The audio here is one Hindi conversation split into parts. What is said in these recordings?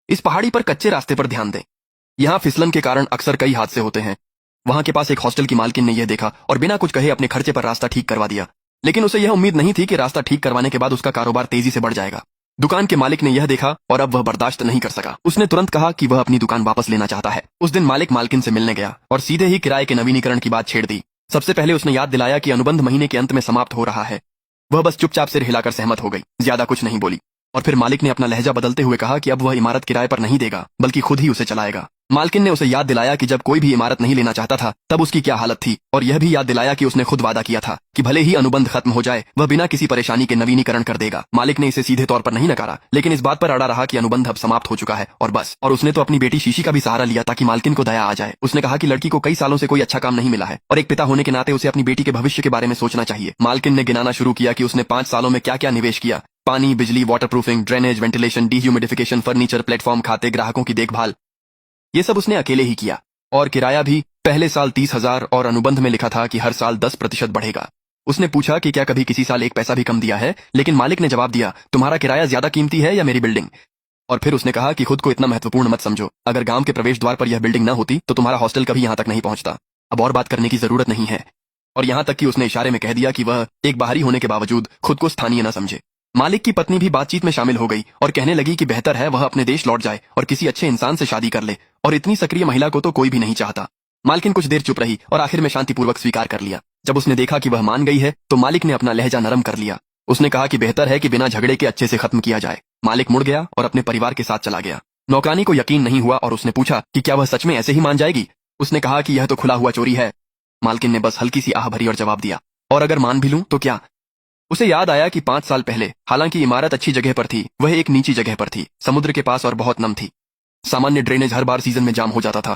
इस पहाड़ी पर कच्चे रास्ते पर ध्यान दें। यहाँ फिसलन के कारण अक्सर कई हादसे होते हैं। वहां के पास एक हॉस्टल की मालकिन ने यह देखा और बिना कुछ कहे अपने खर्चे पर रास्ता ठीक करवा दिया। लेकिन उसे यह उम्मीद नहीं थी कि रास्ता ठीक करवाने के बाद उसका कारोबार तेजी से बढ़ जाएगा। दुकान के मालिक ने यह देखा और अब वह बर्दाश्त नहीं कर सका। उसने तुरंत कहा कि वह अपनी दुकान वापस लेना चाहता है। उस दिन मालिक मालकिन से मिलने गया और सीधे ही किराए के नवीनीकरण की बात छेड़ दी। सबसे पहले उसने याद दिलाया कि अनुबंध महीने के अंत में समाप्त हो रहा है। वह बस चुपचाप सिर हिलाकर सहमत हो गई, ज्यादा कुछ नहीं बोली। और फिर मालिक ने अपना लहजा बदलते हुए कहा कि अब वह इमारत किराए पर नहीं देगा, बल्कि खुद ही उसे चलाएगा। मालकिन ने उसे याद दिलाया कि जब कोई भी इमारत नहीं लेना चाहता था तब उसकी क्या हालत थी, और यह भी याद दिलाया कि उसने खुद वादा किया था कि भले ही अनुबंध खत्म हो जाए वह बिना किसी परेशानी के नवीनीकरण कर देगा। मालिक ने इसे सीधे तौर पर नहीं नकारा, लेकिन इस बात पर अड़ा रहा कि अनुबंध अब समाप्त हो चुका है और बस। और उसने तो अपनी बेटी शीशी का भी सहारा लिया ताकि मालकिन को दया आ जाए। उसने कहा कि लड़की को कई सालों से कोई अच्छा काम नहीं मिला है और एक पिता होने के नाते उसे अपनी बेटी के भविष्य के बारे में सोचना चाहिए। मालकिन ने गिनाना शुरू किया कि उसने 5 सालों में क्या क्या निवेश किया। पानी, बिजली, waterproofing, drainage, ventilation, dehumidification, furniture, platform, खाते, ग्राहकों की देखभाल, ये सब उसने अकेले ही किया। और किराया भी पहले साल 30,000 और अनुबंध में लिखा था कि हर साल 10% बढ़ेगा। उसने पूछा कि क्या कभी किसी साल एक पैसा भी कम दिया है, लेकिन मालिक ने जवाब दिया, तुम्हारा किराया ज्यादा कीमती है या मेरी बिल्डिंग। और फिर उसने कहा कि खुद को इतना महत्वपूर्ण मत समझो। अगर गांव के प्रवेश द्वार पर यह बिल्डिंग न होती तो तुम्हारा हॉस्टल कभी यहां तक नहीं पहुंचता। अब और बात करने की जरूरत नहीं है। और यहां तक कि उसने इशारे में कह दिया कि वह एक बाहरी होने के बावजूद खुद को स्थानीय न समझे। मालिक की पत्नी भी बातचीत में शामिल हो गई और कहने लगी कि बेहतर है वह अपने देश लौट जाए और किसी अच्छे इंसान से शादी कर ले, और इतनी सक्रिय महिला को तो कोई भी नहीं चाहता। मालकिन कुछ देर चुप रही और आखिर में शांतिपूर्वक स्वीकार कर लिया। जब उसने देखा कि वह मान गई है तो मालिक ने अपना लहजा नरम कर लिया। उसने कहा कि बेहतर है कि बिना झगड़े के अच्छे से खत्म किया जाए। मालिक मुड़ गया और अपने परिवार के साथ चला गया। नौकरानी को यकीन नहीं हुआ और उसने पूछा कि क्या वह सच में ऐसे ही मान जाएगी। उसने कहा कि यह तो खुला हुआ चोरी है। मालकिन ने बस हल्की सी आह भरी और जवाब दिया, और अगर मान भी लूं तो क्या। उसे याद आया कि 5 साल पहले हालांकि इमारत अच्छी जगह पर थी, वह एक नीची जगह पर थी, समुद्र के पास और बहुत नम थी। सामान्य ड्रेनेज हर बार सीजन में जाम हो जाता था।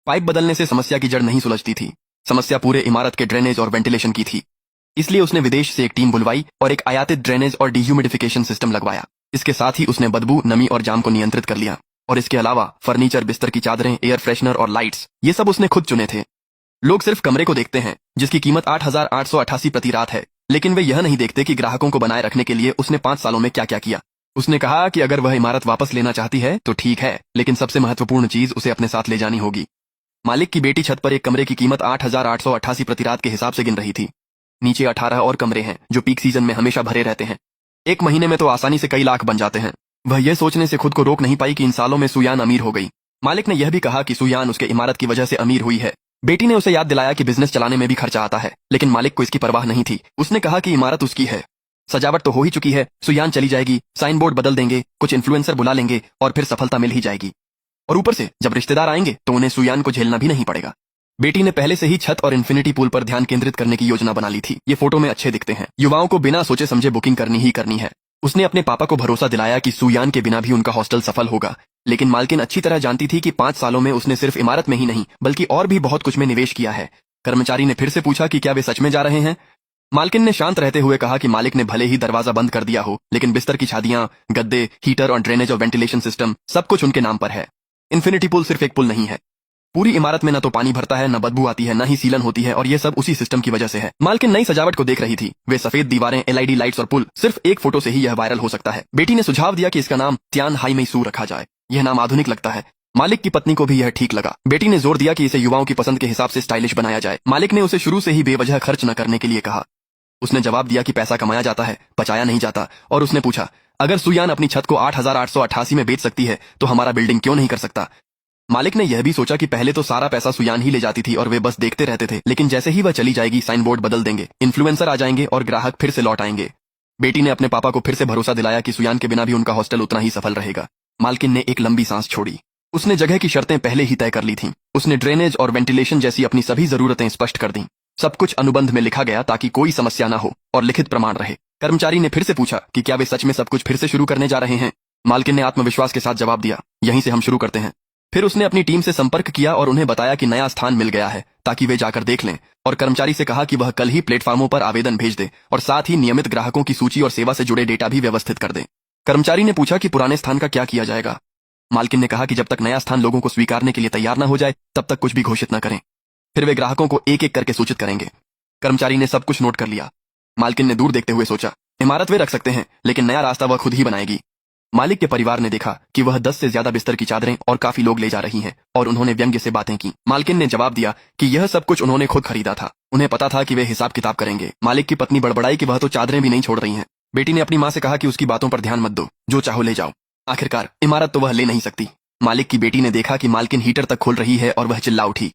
पाइप बदलने से समस्या की जड़ नहीं सुलझती थी। समस्या पूरे इमारत के ड्रेनेज और वेंटिलेशन की थी। इसलिए उसने विदेश से एक टीम बुलवाई और एक आयातित ड्रेनेज और डिह्यूमिडिफिकेशन सिस्टम लगवाया। इसके साथ ही उसने बदबू, नमी और जाम को नियंत्रित कर लिया। और इसके अलावा फर्नीचर, बिस्तर की चादरें, एयर फ्रेशनर और लाइट्स, ये सब उसने खुद चुने थे। लोग सिर्फ कमरे को देखते हैं जिसकी कीमत 8,888 प्रति रात है, लेकिन वे यह नहीं देखते कि ग्राहकों को बनाए रखने के लिए उसने 5 सालों में क्या क्या किया। उसने कहा कि अगर वह इमारत वापस लेना चाहती है तो ठीक है, लेकिन सबसे महत्वपूर्ण चीज उसे अपने साथ ले जानी होगी। मालिक की बेटी छत पर एक कमरे की कीमत 8,888 प्रति रात के हिसाब से गिन रही थी। नीचे 18 और कमरे हैं जो पीक सीजन में हमेशा भरे रहते हैं। एक महीने में तो आसानी से कई लाख बन जाते हैं। वह यह सोचने से खुद को रोक नहीं पाई कि इन सालों में सुयान अमीर हो गई। मालिक ने यह भी कहा कि सुयान उसके इमारत की वजह से अमीर हुई है। बेटी ने उसे याद दिलाया कि बिजनेस चलाने में भी खर्चा आता है, लेकिन मालिक को इसकी परवाह नहीं थी। उसने कहा कि इमारत उसकी है, सजावट तो हो ही चुकी है, सुयान चली जाएगी, साइन बोर्ड बदल देंगे, कुछ इन्फ्लुएंसर बुला लेंगे और फिर सफलता मिल ही जाएगी। और ऊपर से जब रिश्तेदार आएंगे तो उन्हें सुयान को झेलना भी नहीं पड़ेगा। बेटी ने पहले से ही छत और इन्फिनिटी पूल पर ध्यान केंद्रित करने की योजना बना ली थी। ये फोटो में अच्छे दिखते हैं। युवाओं को बिना सोचे समझे बुकिंग करनी ही करनी है। उसने अपने पापा को भरोसा दिलाया कि सुयान के बिना भी उनका हॉस्टल सफल होगा। लेकिन मालकिन अच्छी तरह जानती थी कि 5 सालों में उसने सिर्फ इमारत में ही नहीं बल्कि और भी बहुत कुछ में निवेश किया है। कर्मचारी ने फिर से पूछा कि क्या वे सच में जा रहे हैं। मालकिन ने शांत रहते हुए कहा कि मालिक ने भले ही दरवाजा बंद कर दिया हो, लेकिन बिस्तर की छादियां, गद्दे, हीटर और ड्रेनेज और वेंटिलेशन सिस्टम सब कुछ उनके नाम पर है। इन्फिनिटी पुल सिर्फ एक पुल नहीं है। पूरी इमारत में न तो पानी भरता है, न बदबू आती है, न ही सीलन होती है, और ये सब उसी सिस्टम की वजह से है। मालकिन नई सजावट को देख रही थी। वे सफेद दीवारें, एलईडी लाइट्स और पुल, सिर्फ एक फोटो से ही यह वायरल हो सकता है। बेटी ने सुझाव दिया कि इसका नाम त्यान हाई मैसूर रखा जाए। यह नाम आधुनिक लगता है। मालिक की पत्नी को भी यह ठीक लगा। बेटी ने जोर दिया कि इसे युवाओं की पसंद के हिसाब से स्टाइलिश बनाया जाए। मालिक ने उसे शुरू से ही बेवजह खर्च न करने के लिए कहा। उसने जवाब दिया कि पैसा कमाया जाता है, बचाया नहीं जाता। और उसने पूछा, अगर सुयान अपनी छत को 8,888 में बेच सकती है तो हमारा बिल्डिंग क्यों नहीं कर सकता। मालिक ने यह भी सोचा कि पहले तो सारा पैसा सुयान ही ले जाती थी और वे बस देखते रहते थे, लेकिन जैसे ही वह चली जाएगी साइन बोर्ड बदल देंगे, इन्फ्लुएंसर आ जाएंगे और ग्राहक फिर से लौट आएंगे। बेटी ने अपने पापा को फिर से भरोसा दिलाया कि सुयान के बिना भी उनका हॉस्टल उतना ही सफल रहेगा। मालकिन ने एक लंबी सांस छोड़ी। उसने जगह की शर्तें पहले ही तय कर ली थीं। उसने ड्रेनेज और वेंटिलेशन जैसी अपनी सभी जरूरतें स्पष्ट कर दी। सब कुछ अनुबंध में लिखा गया ताकि कोई समस्या न हो और लिखित प्रमाण रहे। कर्मचारी ने फिर से पूछा कि क्या वे सच में सब कुछ फिर से शुरू करने जा रहे हैं। मालकिन ने आत्मविश्वास के साथ जवाब दिया, यहीं से हम शुरू करते हैं। फिर उसने अपनी टीम से संपर्क किया और उन्हें बताया कि नया स्थान मिल गया है ताकि वे जाकर देख लें, और कर्मचारी से कहा कि वह कल ही प्लेटफार्मों पर आवेदन भेज दे और साथ ही नियमित ग्राहकों की सूची और सेवा से जुड़े डेटा भी व्यवस्थित कर दे। कर्मचारी ने पूछा कि पुराने स्थान का क्या किया जाएगा। मालकिन ने कहा कि जब तक नया स्थान लोगों को स्वीकारने के लिए तैयार न हो जाए तब तक कुछ भी घोषित न करें। फिर वे ग्राहकों को एक एक करके सूचित करेंगे। कर्मचारी ने सब कुछ नोट कर लिया। मालकिन ने दूर देखते हुए सोचा, इमारत वे रख सकते हैं लेकिन नया रास्ता वह खुद ही बनाएगी। मालिक के परिवार ने देखा कि वह 10 से ज्यादा बिस्तर की चादरें और काफी लोग ले जा रही हैं और उन्होंने व्यंग्य से बातें की। मालकिन ने जवाब दिया कि यह सब कुछ उन्होंने खुद खरीदा था, उन्हें पता था कि वे हिसाब किताब करेंगे। मालिक की पत्नी बड़बड़ाई कि वह तो चादरें भी नहीं छोड़ रही हैं। बेटी ने अपनी माँ से कहा कि उसकी बातों पर ध्यान मत दो, जो चाहो ले जाओ। आखिरकार इमारत तो वह ले नहीं सकती। मालिक की बेटी ने देखा कि मालकिन हीटर तक खोल रही है और वह चिल्ला उठी।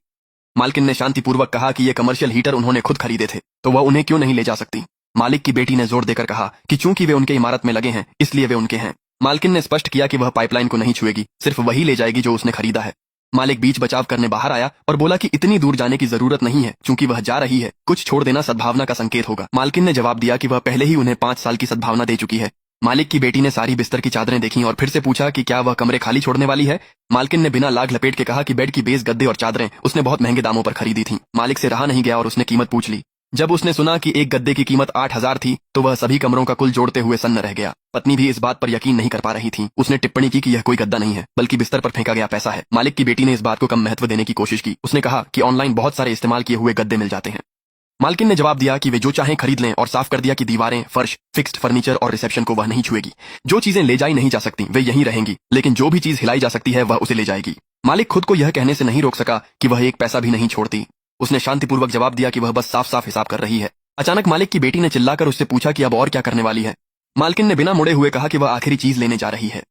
मालकिन ने शांतिपूर्वक कहा कि ये कमर्शियल हीटर उन्होंने खुद खरीदे थे, तो वह उन्हें क्यों नहीं ले जा सकती। मालिक की बेटी ने जोर देकर कहा कि चूंकि वे उनके इमारत में लगे हैं इसलिए वे उनके हैं। मालकिन ने स्पष्ट किया कि वह पाइपलाइन को नहीं छुएगी, सिर्फ वही ले जाएगी जो उसने खरीदा है। मालिक बीच बचाव करने बाहर आया और बोला कि इतनी दूर जाने की जरूरत नहीं है, चूंकि वह जा रही है, कुछ छोड़ देना सद्भावना का संकेत होगा। मालकिन ने जवाब दिया कि वह पहले ही उन्हें 5 साल की सद्भावना दे चुकी है। मालिक की बेटी ने सारी बिस्तर की चादरें देखी और फिर से पूछा कि क्या वह कमरे खाली छोड़ने वाली है। मालकिन ने बिना लाग लपेट के कहा कि बेड की बेस, गद्दे और चादरें उसने बहुत महंगे दामों पर खरीदी थी। मालिक से रहा नहीं गया और उसने कीमत पूछ ली। जब उसने सुना कि एक गद्दे की कीमत 8,000 थी तो वह सभी कमरों का कुल जोड़ते हुए सन्न रह गया। पत्नी भी इस बात पर यकीन नहीं कर पा रही थी। उसने टिप्पणी की कि यह कोई गद्दा नहीं है बल्कि बिस्तर पर फेंका गया पैसा है। मालिक की बेटी ने इस बात को कम महत्व देने की कोशिश की। उसने कहा कि ऑनलाइन बहुत सारे इस्तेमाल किए हुए गद्दे मिल जाते हैं। मालकिन ने जवाब दिया कि वे जो चाहें खरीद लें और साफ कर दिया कि दीवारें, फर्श, फिक्स्ड फर्नीचर और रिसेप्शन को वह नहीं छुएगी। जो चीजें ले जाई नहीं जा सकती वे यहीं रहेंगी, लेकिन जो भी चीज हिलाई जा सकती है वह उसे ले जाएगी। मालिक खुद को यह कहने से नहीं रोक सका कि वह एक पैसा भी नहीं छोड़ती। उसने शांतिपूर्वक जवाब दिया कि वह बस साफ साफ हिसाब कर रही है। अचानक मालिक की बेटी ने चिल्लाकर उससे पूछा कि अब और क्या करने वाली है। मालकिन ने बिना मुड़े हुए कहा कि वह आखिरी चीज लेने जा रही है।